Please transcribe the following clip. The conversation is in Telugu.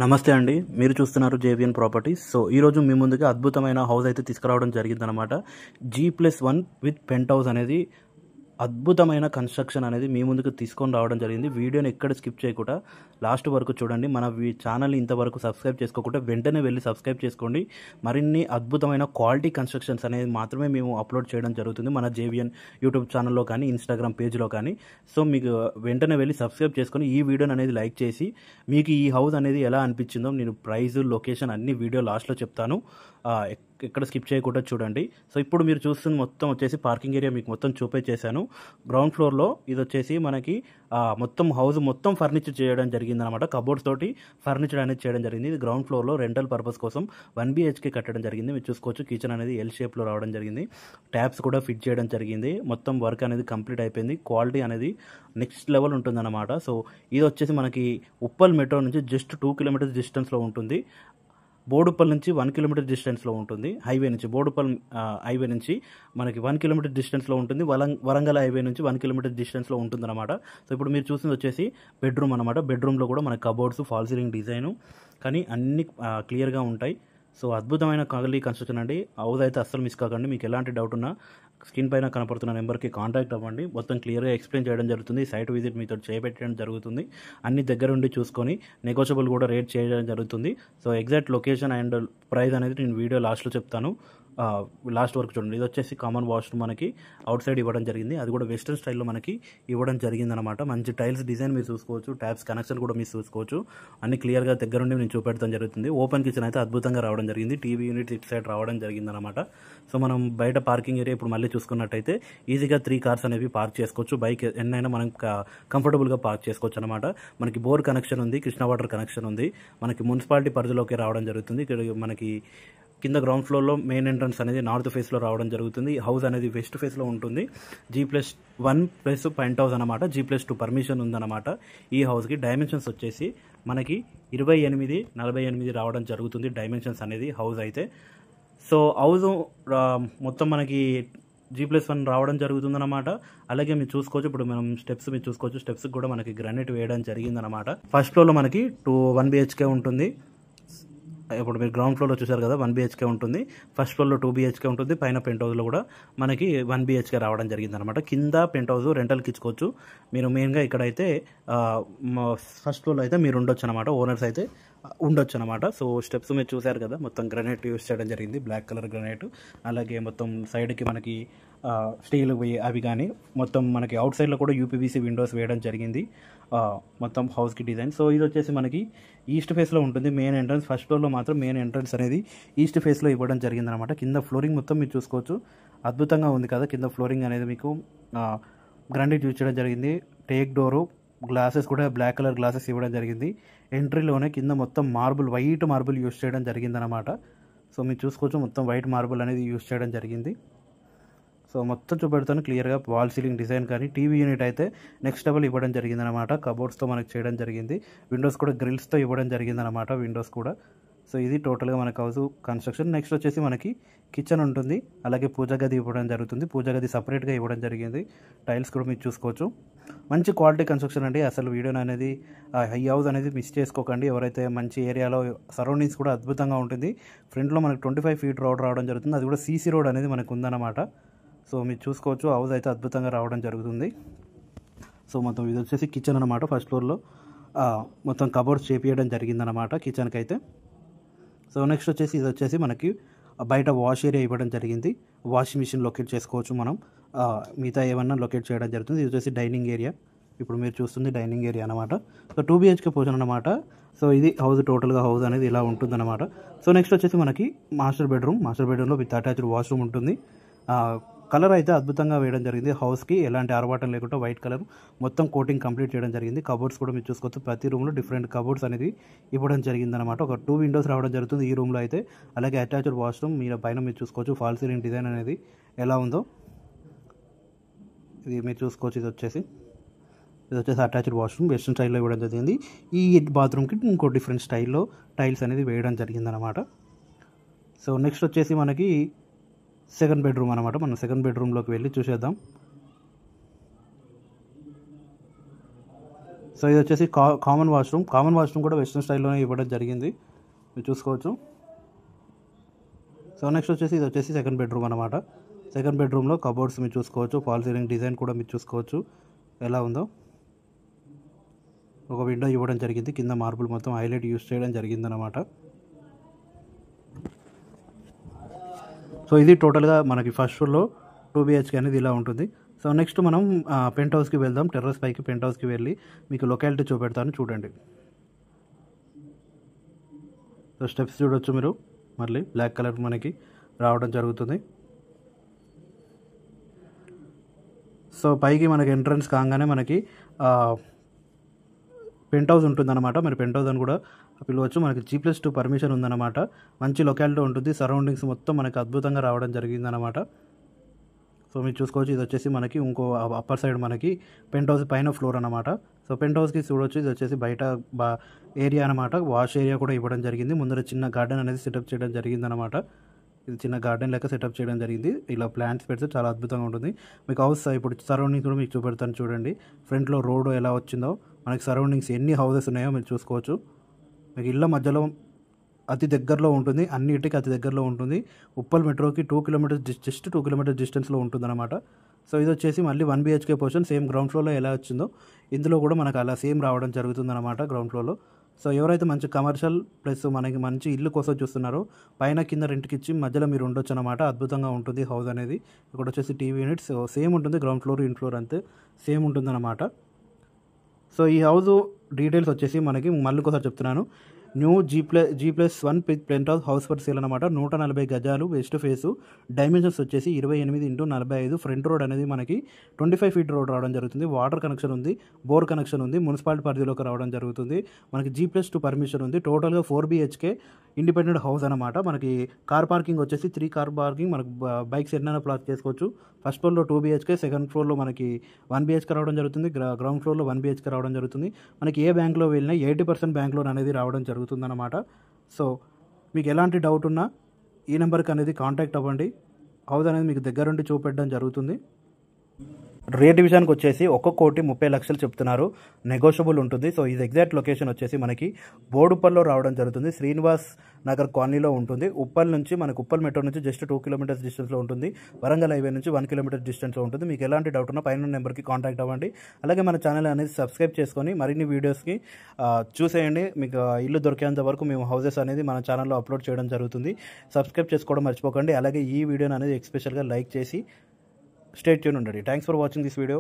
నమస్తే అండి. మీరు చూస్తున్నారు జేవిఎన్ ప్రాపర్టీస్. సో ఈరోజు మీ ముందుకి అద్భుతమైన హౌస్ అయితే తీసుకురావడం జరిగిందనమాట. G+1 విత్ పెంట్ హౌస్ అనేది అద్భుతమైన కన్స్ట్రక్షన్ అనేది మీ ముందుకు తీసుకొని రావడం జరిగింది. వీడియోని ఎక్కడ స్కిప్ చేయకుండా లాస్ట్ వరకు చూడండి. మన ఛానల్ని ఇంతవరకు సబ్స్క్రైబ్ చేసుకోకుండా వెంటనే వెళ్ళి సబ్స్క్రైబ్ చేసుకోండి. మరిన్ని అద్భుతమైన క్వాలిటీ కన్స్ట్రక్షన్స్ అనేది మాత్రమే మేము అప్లోడ్ చేయడం జరుగుతుంది మన జేవిఎన్ యూట్యూబ్ ఛానల్లో కానీ ఇన్స్టాగ్రామ్ పేజ్లో కానీ. సో మీకు వెంటనే వెళ్ళి సబ్స్క్రైబ్ చేసుకొని ఈ వీడియోని అనేది లైక్ చేసి మీకు ఈ హౌస్ అనేది ఎలా అనిపించిందో నేను ప్రైస్, లొకేషన్ అన్ని వీడియో లాస్ట్లో చెప్తాను. ఎక్కడ స్కిప్ చేయకుండా చూడండి. సో ఇప్పుడు మీరు చూస్తున్న మొత్తం వచ్చేసి పార్కింగ్ ఏరియా మీకు మొత్తం చూపించేశాను. గ్రౌండ్ ఫ్లోర్లో ఇది వచ్చేసి మనకి మొత్తం హౌస్ మొత్తం ఫర్నిచర్ చేయడం జరిగిందనమాట. కబోర్డ్స్ తోటి ఫర్నిచర్ అనేది చేయడం జరిగింది. ఇది గ్రౌండ్ ఫ్లోర్లో రెంటల్ పర్పస్ కోసం 1 BHK కట్టడం జరిగింది. మీరు చూసుకోవచ్చు కిచెన్ అనేది ఎల్ షేప్లో రావడం జరిగింది. ట్యాప్స్ కూడా ఫిట్ చేయడం జరిగింది. మొత్తం వర్క్ అనేది కంప్లీట్ అయిపోయింది. క్వాలిటీ అనేది నెక్స్ట్ లెవెల్ ఉంటుందన్నమాట. సో ఇది వచ్చేసి మనకి ఉప్పల్ మెట్రో నుంచి జస్ట్ 2 kilometers డిస్టెన్స్లో ఉంటుంది. బోడుప్పల్ నుంచి 1 kilometer డిస్టెన్స్లో ఉంటుంది. హైవే నుంచి బోడుప్పల్ హైవే నుంచి మనకి 1 kilometer డిస్టెన్స్లో ఉంటుంది. వరంగల్ హైవే నుంచి 1 kilometer డిస్టెన్స్లో ఉంటుందన్నమాట. సో ఇప్పుడు మీరు చూసింది వచ్చేసి బెడ్రూమ్ అనమాట. బెడ్రూమ్లో కూడా మనకి కబోర్డ్స్, ఫాల్ సీలింగ్ డిజైను కానీ అన్ని క్లియర్గా ఉంటాయి. సో అద్భుతమైన క్వాలిటీ కన్స్ట్రక్షన్ అండి. హౌస్ అయితే అస్సలు మిస్ కాకండి. మీకు ఎలాంటి డౌట్ ఉన్నా స్క్రీన్ పైన కనపడుతున్న నెంబర్కి కాంటాక్ట్ అవ్వండి. మొత్తం క్లియర్గా ఎక్స్ప్లెయిన్ చేయడం జరుగుతుంది. సైట్ విజిట్ మీతో చేపెట్టడం జరుగుతుంది. అన్ని దగ్గరుండి చూసుకొని నెగోషియబుల్ కూడా రేట్ చేయడం జరుగుతుంది. So exact location and price అనేది నేను వీడియో లాస్ట్లో చెప్తాను. లాస్ట్ వరకు చూడండి. ఇది వచ్చేసి కామన్ వాష్రూమ్ మనకి అవుట్ సైడ్ ఇవ్వడం జరిగింది. అది కూడా వెస్టర్న్ స్టైల్లో మనకి ఇవ్వడం జరిగిందనమాట. మంచి టైల్స్ డిజైన్ మీరు చూసుకోవచ్చు. ట్యాప్స్ కనెక్షన్ కూడా మీరు చూసుకోవచ్చు. అన్ని క్లియర్గా దగ్గరుండి నేను చూపెడతాం జరుగుతుంది. ఓపెన్ కిచెన్ అయితే అద్భుతంగా రావడం జరిగింది. టీవీ యూనిట్ ఇటు సైడ్ రావడం జరిగిందనమాట. సో మనం బయట పార్కింగ్ ఏరియా ఇప్పుడు మళ్ళీ చూసుకున్నట్టయితే ఈజీగా 3 cars అనేవి పార్క్ చేసుకోవచ్చు. బైక్ ఎన్నైనా మనం కంఫర్టబుల్గా పార్క్ చేసుకోవచ్చు అనమాట. మనకి బోర్ కనెక్షన్ ఉంది, కృష్ణా వాటర్ కనెక్షన్ ఉంది. మనకి మున్సిపాలిటీ పరిధిలోకి రావడం జరుగుతుంది. ఇక్కడ మనకి కింద గ్రౌండ్ ఫ్లోర్లో మెయిన్ ఎంట్రన్స్ అనేది నార్త్ ఫేస్లో రావడం జరుగుతుంది. హౌస్ అనేది వెస్ట్ ఫేస్లో ఉంటుంది. G+1 ప్లస్ పెంట్ హౌస్ అనమాట. G+2 పర్మిషన్ ఉందన్నమాట. ఈ హౌస్కి డైమెన్షన్స్ వచ్చేసి మనకి 28-48 రావడం జరుగుతుంది డైమెన్షన్స్ అనేది హౌస్ అయితే. సో హౌస్ మొత్తం మనకి G+1 రావడం జరుగుతుందన్నమాట. అలాగే మీరు చూసుకోవచ్చు. ఇప్పుడు మనం స్టెప్స్ మీరు చూసుకోవచ్చు. స్టెప్స్ కూడా మనకి గ్రానైట్ వేయడం జరిగిందనమాట. ఫస్ట్ ఫ్లోర్లో మనకి 1 BHK ఉంటుంది. ఇప్పుడు మీరు గ్రౌండ్ ఫ్లోర్లో చూసారు కదా 1 BHK ఉంటుంది. ఫస్ట్ ఫ్లోర్లో 2 BHK ఉంటుంది. పైన పెంట్ హౌస్లో కూడా మనకి 1 BHK రావడం జరిగిందనమాట. కింద పెంట్ హౌస్ రెంటల్కి ఇచ్చుకోవచ్చు. మీరు మెయిన్గా ఇక్కడైతే ఫస్ట్ ఫ్లోర్లో అయితే మీరు ఉండొచ్చు అనమాట. ఓనర్స్ అయితే ఉండొచ్చు అనమాట. సో స్టెప్స్ మీరు చూసారు కదా మొత్తం గ్రానైట్ యూస్ చేయడం జరిగింది. Black colour granite. అలాగే మొత్తం సైడ్కి మనకి స్టీల్ అవి కానీ మొత్తం మనకి అవుట్ సైడ్లో కూడా UPVC విండోస్ వేయడం జరిగింది. మొత్తం హౌస్కి డిజైన్. సో ఇది వచ్చేసి మనకి ఈస్ట్ ఫేస్లో ఉంటుంది మెయిన్ ఎంట్రన్స్. ఫస్ట్ ఫ్లోర్లో మాత్రం మెయిన్ ఎంట్రన్స్ అనేది ఈస్ట్ ఫేస్లో ఇవ్వడం జరిగిందనమాట. కింద ఫ్లోరింగ్ మొత్తం మీరు చూసుకోవచ్చు. అద్భుతంగా ఉంది కదా. కింద ఫ్లోరింగ్ అనేది మీకు గ్రానైట్ యూజ్ చేయడం జరిగింది. టేక్ డోరు, గ్లాసెస్ కూడా బ్లాక్ కలర్ గ్లాసెస్ ఇవ్వడం జరిగింది. ఎంట్రీలోనే కింద మొత్తం మార్బుల్, వైట్ మార్బుల్ యూజ్ చేయడం జరిగిందనమాట. సో మీరు చూసుకోవచ్చు మొత్తం వైట్ మార్బుల్ అనేది యూజ్ చేయడం జరిగింది. సో మొత్తం చూపెడతాను క్లియర్గా. వాల్ సీలింగ్ డిజైన్ కానీ టీవీ యూనిట్ అయితే నెక్స్ట్ లెవెల్ ఇవ్వడం జరిగిందనమాట. కబోర్డ్స్తో మనకు చేయడం జరిగింది. విండోస్ కూడా గ్రిల్స్తో ఇవ్వడం జరిగిందనమాట. విండోస్ కూడా. సో ఇది టోటల్గా మనకు హౌస్ కన్స్ట్రక్షన్. నెక్స్ట్ వచ్చేసి మనకి కిచెన్ ఉంటుంది. అలాగే పూజా గది ఇవ్వడం జరుగుతుంది. పూజా గది సపరేట్గా ఇవ్వడం జరిగింది. టైల్స్ కూడా మీరు చూసుకోవచ్చు. మంచి క్వాలిటీ కన్స్ట్రక్షన్ అండి. అసలు వీడియోని అనేది ఈ హౌస్ అనేది మిస్ చేసుకోకండి. ఎవరైతే మంచి ఏరియాలో సరౌండింగ్స్ కూడా అద్భుతంగా ఉంటుంది. ఫ్రంట్లో మనకు 25 feet రోడ్ రావడం జరుగుతుంది. అది కూడా CC రోడ్ అనేది మనకు ఉందన్నమాట. సో మీరు చూసుకోవచ్చు. హౌస్ అయితే అద్భుతంగా రావడం జరుగుతుంది. సో మొత్తం ఇది వచ్చేసి కిచెన్ అనమాట. ఫస్ట్ ఫ్లోర్లో మొత్తం కబోర్డ్స్ చేపియడం జరిగిందనమాట కిచెన్కి అయితే. సో నెక్స్ట్ వచ్చేసి ఇది వచ్చేసి మనకి బయట వాష్ ఏరియా ఇవ్వడం జరిగింది. వాషింగ్ మిషన్ లొకేట్ చేసుకోవచ్చు మనం. మిగతా ఏమన్నా లొకేట్ చేయడం జరుగుతుంది. ఇది వచ్చేసి డైనింగ్ ఏరియా. ఇప్పుడు మీరు చూస్తుంది డైనింగ్ ఏరియా అనమాట. సో 2 BHK పోర్షన్ అనమాట. సో ఇది హౌస్ టోటల్గా హౌస్ అనేది ఇలా ఉంటుందన్నమాట. సో నెక్స్ట్ వచ్చేసి మనకి మాస్టర్ బెడ్రూమ్లో విత్ అటాచ్డ్ వాష్రూమ్ ఉంటుంది. కలర్ అయితే అద్భుతంగా వేయడం జరిగింది. హౌస్కి ఎలాంటి ఆర్భాటం లేకుండా వైట్ కలర్ మొత్తం కోటింగ్ కంప్లీట్ చేయడం జరిగింది. కబోర్డ్స్ కూడా మీరు చూసుకోవచ్చు. ప్రతి రూమ్లో డిఫరెంట్ కబోర్డ్స్ అనేది ఇవ్వడం జరిగిందనమాట. ఒక 2 windows రావడం జరుగుతుంది ఈ రూమ్లో అయితే. అలాగే అటాచ్డ్ వాష్రూమ్ మీరు పైన మీరు చూసుకోవచ్చు. ఫాల్ సీలింగ్ డిజైన్ అనేది ఎలా ఉందో ఇది మీరు చూసుకోవచ్చు. ఇది వచ్చేసి అటాచ్డ్ వాష్రూమ్ వెస్టర్న్ స్టైల్లో ఇవ్వడం జరిగింది. ఈ బాత్రూమ్కి ఇంకో డిఫరెంట్ స్టైల్లో టైల్స్ అనేది వేయడం జరిగిందనమాట. సో నెక్స్ట్ వచ్చేసి మనకి సెకండ్ బెడ్రూమ్ అనమాట. మనం సెకండ్ బెడ్రూమ్లోకి వెళ్ళి చూసేద్దాం. సో ఇది వచ్చేసి కామన్ వాష్రూమ్ కూడా వెస్ట్రన్ స్టైల్లోనే ఇవ్వడం జరిగింది, మీరు చూసుకోవచ్చు. సో నెక్స్ట్ వచ్చేసి ఇది వచ్చేసి సెకండ్ బెడ్రూమ్ అనమాట. సెకండ్ బెడ్రూమ్లో కబోర్డ్స్ మీరు చూసుకోవచ్చు, ఫాల్ సీలింగ్ డిజైన్ కూడా మీరు చూసుకోవచ్చు ఎలా ఉందో. ఒక విండో ఇవ్వడం జరిగింది, కింద మార్బుల్ మొత్తం హైలైట్ యూస్ చేయడం జరిగిందనమాట. సో ఇది టోటల్గా మనకి ఫస్ట్ ఫ్లోర్లో 2 BHK అనేది ఇలా ఉంటుంది. సో నెక్స్ట్ మనం పెంట్ హౌస్కి వెళ్దాం. టెర్రస్ పైకి పెంట్ హౌస్కి వెళ్ళి మీకు లొకాలిటీ చూపెడతాను, చూడండి. సో స్టెప్స్ చూడొచ్చు మీరు, మళ్ళీ బ్లాక్ కలర్ మనకి రావడం జరుగుతుంది. సో పైకి మనకి ఎంట్రన్స్ కాగానే మనకి పెంట్ హౌస్ ఉంటుందన్నమాట. మరి పెంట్ హౌస్ అని కూడా పిలవచ్చు. మనకి G+2 పర్మిషన్ ఉందన్నమాట. మంచి లొకాలిటీ ఉంటుంది, సరౌండింగ్స్ మొత్తం మనకి అద్భుతంగా రావడం జరిగిందన్నమాట. సో మీరు చూసుకోవచ్చు, ఇది వచ్చేసి మనకి ఇంకో అప్పర్ సైడ్ మనకి పెంట్ హౌస్ పైన ఫ్లోర్ అనమాట. సో పెంట్ హౌస్కి చూడవచ్చు, ఇది వచ్చేసి బయట ఏరియా అనమాట. వాష్ ఏరియా కూడా ఇవ్వడం జరిగింది. ముందర చిన్న గార్డెన్ అనేది సెటప్ చేయడం జరిగిందనమాట. ఇది చిన్న గార్డెన్ లెక్క సెటప్ చేయడం జరిగింది. ఇలా ప్లాంట్స్ పెడితే చాలా అద్భుతంగా ఉంటుంది. మీకు హౌస్ ఇప్పుడు సరౌండింగ్స్ కూడా మీకు చూపెడతాను, చూడండి. ఫ్రంట్లో రోడ్ ఎలా వచ్చిందో, మనకి సరౌండింగ్స్ ఎన్ని హౌసెస్ ఉన్నాయో మీరు చూసుకోవచ్చు. మీకు ఇళ్ళ మధ్యలో అతి దగ్గరలో ఉంటుంది, అన్నిటికీ అతి దగ్గరలో ఉంటుంది. ఉప్పల్ మెట్రోకి 2 కిలోమీటర్స్ జస్ట్ 2 కిలోమీటర్స్ డిస్టెన్స్లో ఉంటుందన్నమాట. సో ఇది వచ్చేసి మళ్ళీ 1 BHK పోర్షన్ సేమ్ గ్రౌండ్ ఫ్లోర్లో ఎలా వచ్చిందో ఇందులో కూడా మనకు అలా సేమ్ రావడం జరుగుతుందన్నమాట గ్రౌండ్ ఫ్లోర్లో. సో ఎవరైతే మంచి కమర్షియల్ ప్లస్ మనకి మంచి ఇల్లు కోసం చూస్తున్నారో పైన కింద రెంట్కి ఇచ్చి మధ్యలో మీరు ఉండొచ్చు అనమాట. అద్భుతంగా ఉంటుంది హౌస్ అనేది. ఇక్కడ వచ్చేసి టీవీ యూనిట్స్ సేమ్ ఉంటుంది, గ్రౌండ్ ఫ్లోర్ ఇన్ ఫ్లోర్ అంతే సేమ్ ఉంటుందన్నమాట. సో ఈ హౌస్ డీటెయిల్స్ వచ్చేసి మనకి మళ్ళీ ఒకసారి చెప్తున్నాను. New G+1 penthouse for sale అనమాట. 140 గజాలు వెస్ట్ ఫేసు. డైమెన్షన్స్ వచ్చేసి 28x45. ఫ్రంట్ రోడ్ అనేది మనకి 25 ఫీట్ రోడ్ రావడం జరుగుతుంది. వాటర్ కనెక్షన్ ఉంది, బోర్ కనెక్షన్ ఉంది, మున్సిపాలిటీ పరిధిలోకి రావడం జరుగుతుంది. మనకి G+2 పర్మిషన్ ఉంది. టోటల్గా 4 BHK ఇండిపెండెంట్ హౌస్ అనమాట. మనకి కార్ పార్కింగ్ వచ్చేసి 3 కార్ పార్కింగ్, మనకి బైక్స్ ఎన్నైనా పార్క్ చేసుకోవచ్చు. ఫస్ట్ ఫ్లోర్లో 2 BHK, సెకండ్ ఫ్లోర్లో మనకి 1 BHK రావడం జరుగుతుంది. గ్రౌండ్ ఫ్లోర్లో 1 BHK రావడం జరుగుతుంది. మనకి ఏ బ్యాంక్లో వెళ్ళినా 80% బ్యాంక్ లోన్ అనేది రావడం జరుగుతుందన్నమాట. సో మీకు ఎలాంటి డౌట్ ఉన్నా ఈ నెంబర్కి అనేది కాంటాక్ట్ అవ్వండి. హౌస్ అనేది మీకు దగ్గరుండి చూపెట్టడం జరుగుతుంది. రేట్ విషయానికి వచ్చేసి 1,30,00,000 చెప్తున్నారు, నెగోషియబుల్ ఉంటుంది. సో ఇది ఎగ్జాక్ట్ లొకేషన్ వచ్చేసి మనకి బోడుప్పల్లో రావడం జరుగుతుంది. శ్రీనివాస్ నగర్ కాలనీలో ఉంటుంది. ఉప్పల్ నుంచి మనకు ఉప్పల్ మెట్రో నుంచి జస్ట్ 2 కిలోమీటర్స్ డిస్టెన్స్లో ఉంటుంది. వరంగల్ హైవే నుంచి 1 కిలోమీటర్ డిస్టెన్స్లో ఉంటుంది. మీకు ఎలాంటి డౌట్ ఉన్నా పైన నెంబర్కి కాంటాక్ట్ అవ్వండి. అలాగే మన ఛానల్ అనేది సబ్స్క్రైబ్ చేసుకొని మరిన్ని వీడియోస్కి చూసేయండి. మీకు ఇల్లు దొరికేంత వరకు మేము హౌసెస్ అనేది మన ఛానల్లో అప్లోడ్ చేయడం జరుగుతుంది. సబ్స్క్రైబ్ చేసుకోవడం మర్చిపోకండి. అలాగే ఈ వీడియోని అనేది ఎస్పెషల్గా లైక్ చేసి స్టే ట్యూన్ ఉండండి. Thanks for watching this video.